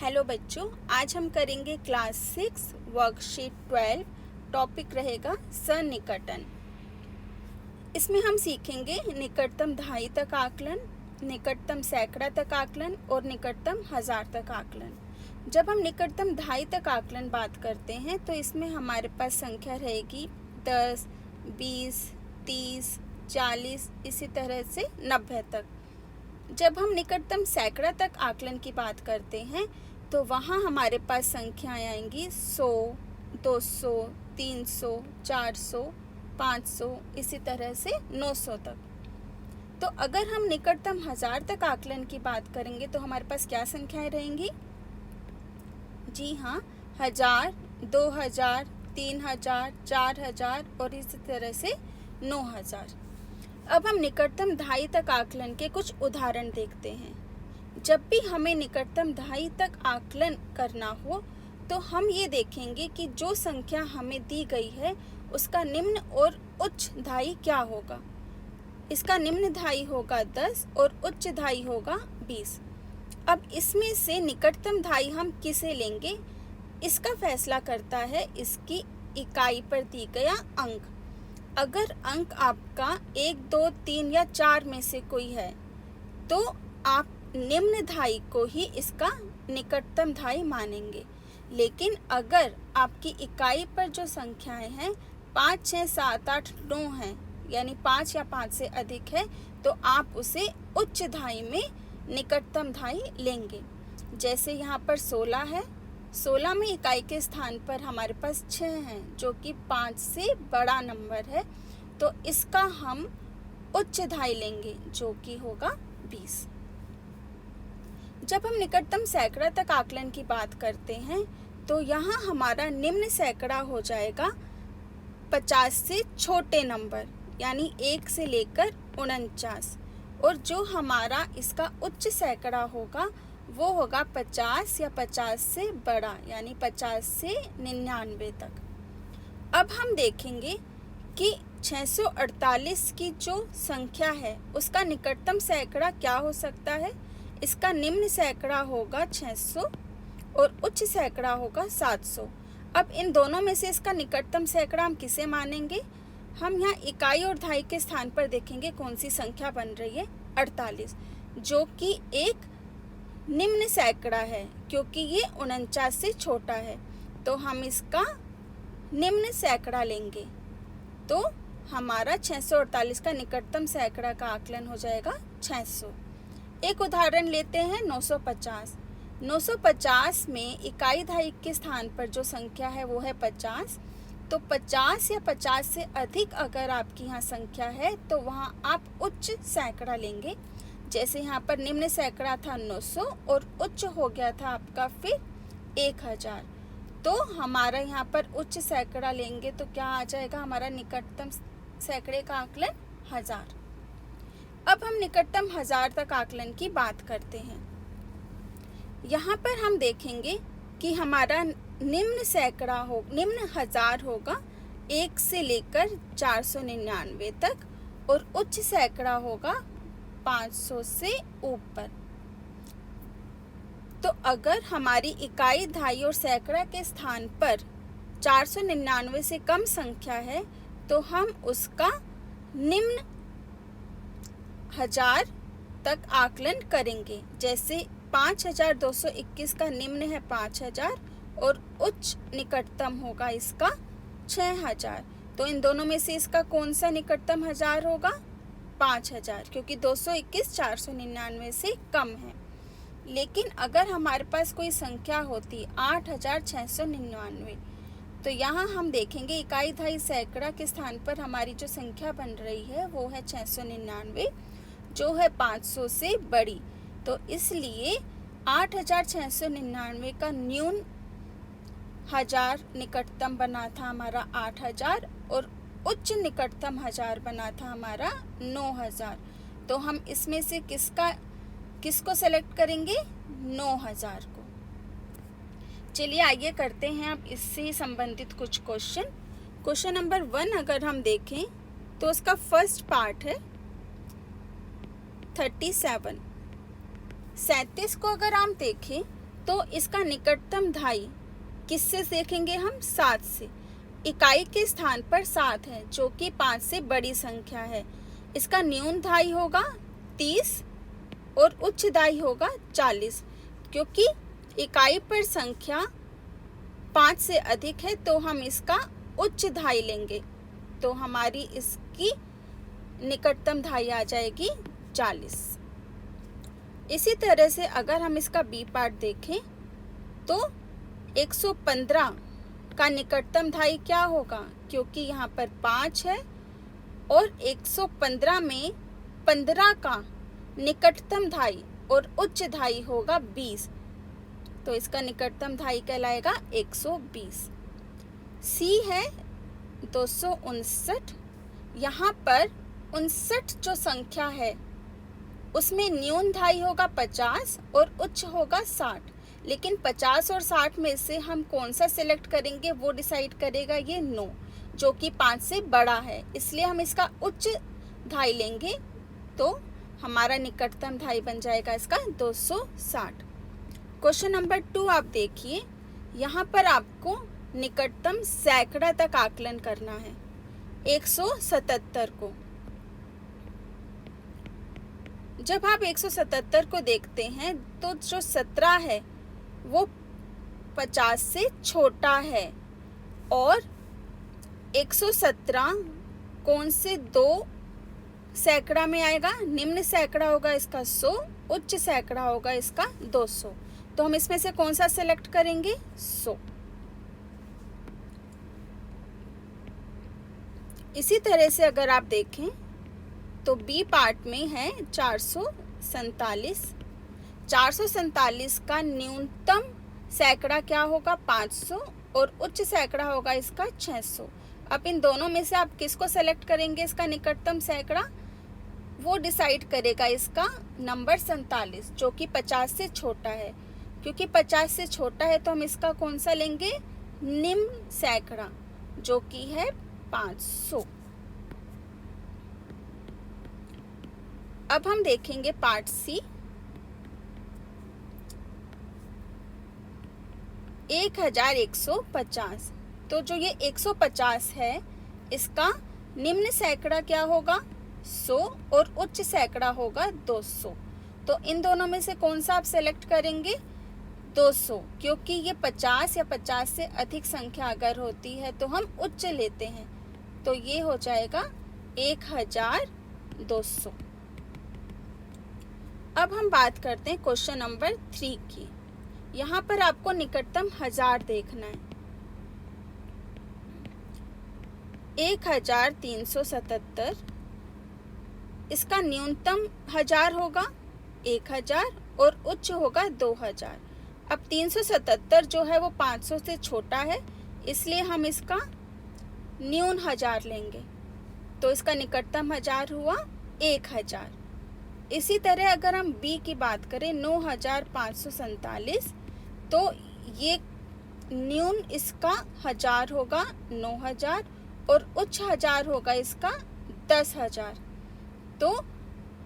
Hello बच्चों, आज हम करेंगे क्लास 6 वर्कशीट 12। टॉपिक रहेगा सन्निकटन। इसमें हम सीखेंगे निकटतम दहाई तक आकलन, निकटतम सैकड़ा तक आकलन और निकटतम हजार तक आकलन। जब हम निकटतम दहाई तक आकलन बात करते हैं तो इसमें हमारे पास संख्या रहेगी 10, 20, 30, 40, इसी तरह से 90 तक। जब हम निकटतम सैकड़ा तक आकलन की बात करते हैं तो वहाँ हमारे पास संख्याएं आएंगी 100, 200, 300, 400, 500, इसी तरह से 900 तक। तो अगर हम निकटतम हजार तक आकलन की बात करेंगे तो हमारे पास क्या संख्याएं रहेंगी? जी हाँ, 1000, 2000, 3000, 4000 और इसी तरह से 9000। अब हम निकटतम दहाई तक आकलन के कुछ उदाहरण देखते हैं। जब भी हमें निकटतम दहाई तक आकलन करना हो तो हम ये देखेंगे कि जो संख्या हमें दी गई है उसका निम्न और उच्च दहाई क्या होगा। इसका निम्न दहाई होगा 10 और उच्च दहाई होगा 20। अब इसमें से निकटतम दहाई हम किसे लेंगे, इसका फैसला करता है इसकी इकाई पर दी गया अंक। अगर अंक आपका 1, 2, 3 या 4 में से कोई है तो आप निम्न दहाई को ही इसका निकटतम दहाई मानेंगे। लेकिन अगर आपकी इकाई पर जो संख्याएं हैं 5, 6, 7, 8, 9 हैं, यानी 5 या 5 से अधिक है, तो आप उसे उच्च दहाई में निकटतम दहाई लेंगे। जैसे यहाँ पर 16 है, 16 में इकाई के स्थान पर हमारे पास 6 हैं जो कि 5 से बड़ा नंबर है, तो इसका हम उच्च दहाई लेंगे जो कि होगा 20। जब हम निकटतम सैकड़ा तक आकलन की बात करते हैं तो यहाँ हमारा निम्न सैकड़ा हो जाएगा 50 से छोटे नंबर, यानी 1 से लेकर 49, और जो हमारा इसका उच्च सैकड़ा होगा वो होगा 50 या 50 से बड़ा, यानी 50 से 99 तक। अब हम देखेंगे कि 648 की जो संख्या है उसका निकटतम सैकड़ा क्या हो सकता है। इसका निम्न सैकड़ा होगा 600 और उच्च सैकड़ा होगा 700। अब इन दोनों में से इसका निकटतम सैकड़ा हम किसे मानेंगे? हम यहाँ इकाई और दहाई के स्थान पर देखेंगे कौन सी संख्या बन रही है, 48, जो कि एक निम्न सैकड़ा है क्योंकि ये 49 से छोटा है, तो हम इसका निम्न सैकड़ा लेंगे। तो हमारा 648 का निकटतम सैकड़ा का आकलन हो जाएगा 600। एक उदाहरण लेते हैं 950। 950 में इकाई दहाई के स्थान पर जो संख्या है वो है 50, तो 50 या 50 से अधिक अगर आपकी यहाँ संख्या है तो वहाँ आप उच्च सैकड़ा लेंगे। जैसे यहाँ पर निम्न सैकड़ा था 900 और उच्च हो गया था आपका फिर 1000, तो हमारा यहाँ पर उच्च सैकड़ा लेंगे तो क्या आ जाएगा, हमारा निकटतम सैकड़े का आकलन 1000। अब हम निकटतम 1000 तक आकलन की बात करते हैं। यहाँ पर हम देखेंगे कि हमारा निम्न सैकड़ा हो, निम्न 1000 होगा 1 से लेकर 499 तक, और उच्च सैकड़ा होगा 500 से ऊपर। तो अगर हमारी इकाई, दहाई और सैकड़ा के स्थान पर 499 से कम संख्या है तो हम उसका निम्न 1000 तक आकलन करेंगे। जैसे 5221 का निम्न है 5000 और उच्च निकटतम होगा इसका 6000, तो इन दोनों में से इसका कौन सा निकटतम 1000 होगा? 5000, क्योंकि 221 499 से कम है। लेकिन अगर हमारे पास कोई संख्या होती 8699, तो यहाँ हम देखेंगे इकाई दहाई सैकड़ा के स्थान पर हमारी जो संख्या बन रही है वो है 699, जो है 500 से बड़ी, तो इसलिए 8699 का न्यून 1000 निकटतम बना था हमारा 8000 और उच्च निकटतम 1000 बना था हमारा 9000। तो हम इसमें से किसको सेलेक्ट करेंगे? 9000 को। चलिए आइए करते हैं अब इससे ही संबंधित कुछ क्वेश्चन। क्वेश्चन नंबर 1 अगर हम देखें तो उसका फर्स्ट पार्ट है 37। 37 को अगर हम देखें तो इसका निकटतम ढाई किससे देखेंगे हम? 7 से। इकाई के स्थान पर 7 है जो कि 5 से बड़ी संख्या है। इसका न्यून ढाई होगा 30 और उच्च ढाई होगा 40। क्योंकि इकाई पर संख्या 5 से अधिक है तो हम इसका उच्च ढाई लेंगे, तो हमारी इसकी निकटतम ढाई आ जाएगी 40। इसी तरह से अगर हम इसका बी पार्ट देखें तो 115 का निकटतम ढाई क्या होगा? क्योंकि यहाँ पर 5 है और 115 में 15 का निकटतम ढाई और उच्च ढाई होगा 20, तो इसका निकटतम ढाई कहलाएगा 120। सी है 259। यहाँ पर 59 जो संख्या है उसमें न्यून ढाई होगा 50 और उच्च होगा 60, लेकिन 50 और 60 में से हम कौन सा सिलेक्ट करेंगे वो डिसाइड करेगा ये 9, जो कि 5 से बड़ा है, इसलिए हम इसका उच्च ढाई लेंगे, तो हमारा निकटतम ढाई बन जाएगा इसका 260। क्वेश्चन नंबर 2 आप देखिए, यहाँ पर आपको निकटतम सैकड़ा तक आकलन करना है 177 को। जब आप 177 को देखते हैं तो जो 17 है वो 50 से छोटा है और 117 कौन से दो सैकड़ा में आएगा? निम्न सैकड़ा होगा इसका 100, उच्च सैकड़ा होगा इसका 200, तो हम इसमें से कौन सा सेलेक्ट करेंगे? 100। इसी तरह से अगर आप देखें तो बी पार्ट में है 447। 447 का न्यूनतम सैकड़ा क्या होगा? 500 और उच्च सैकड़ा होगा इसका 600। अब इन दोनों में से आप किसको सेलेक्ट करेंगे इसका निकटतम सैकड़ा? वो डिसाइड करेगा इसका नंबर 47 जो कि 50 से छोटा है। क्योंकि 50 से छोटा है तो हम इसका कौन सा लेंगे? निम्न सैकड़ा जो कि है 500। अब हम देखेंगे पार्ट सी। 1150, तो जो ये 150 है इसका निम्न सैकड़ा क्या होगा? 100 और उच्च सैकड़ा होगा 200, तो इन दोनों में से कौन सा आप सेलेक्ट करेंगे? 200, क्योंकि ये 50 या 50 से अधिक संख्या अगर होती है तो हम उच्च लेते हैं, तो ये हो जाएगा 1200। अब हम बात करते हैं क्वेश्चन नंबर 3 की। यहाँ पर आपको निकटतम 1000 देखना है। 1377, इसका न्यूनतम 1000 होगा 1000 और उच्च होगा 2000। अब 377 जो है वो 500 से छोटा है, इसलिए हम इसका न्यून 1000 लेंगे, तो इसका निकटतम 1000 हुआ 1000। इसी तरह अगर हम बी की बात करें 9547, तो ये न्यून इसका 1000 होगा 9000 और उच्च 1000 होगा इसका 10000। तो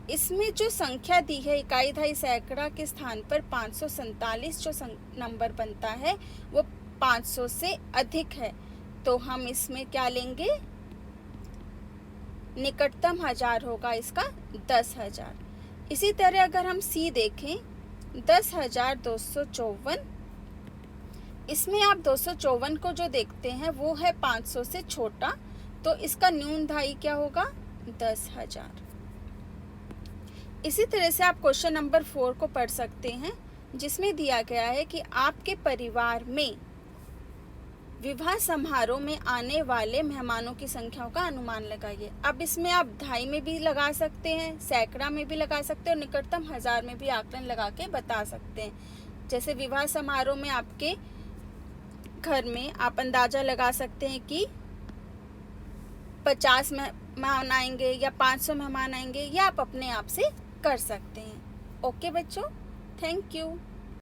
इसमें जो संख्या दी है इकाई ढाई सैकड़ा के स्थान पर 547 जो नंबर बनता है वो 500 से अधिक है, तो हम इसमें क्या लेंगे? निकटतम 1000 होगा इसका 10000। इसी तरह अगर हम सी देखें 10254, इसमें आप 254 को जो देखते हैं वो है 500 से छोटा, तो इसका न्यून ढाई क्या होगा? 10000। इसी तरह से आप क्वेश्चन नंबर 4 को पढ़ सकते हैं, जिसमें दिया गया है कि आपके परिवार में विवाह समारोह में आने वाले मेहमानों की संख्याओं का अनुमान लगाइए। अब इसमें आप ढाई में भी लगा सकते हैं, सैकड़ा में भी लगा सकते हैं और निकटतम 1000 में भी आकलन लगा के बता सकते हैं। जैसे विवाह समारोह में आपके घर में आप अंदाजा लगा सकते हैं कि 50 मेहमान आएंगे या 500 मेहमान आएंगे, या आप अपने आप से कर सकते हैं। ओके बच्चों, थैंक यू।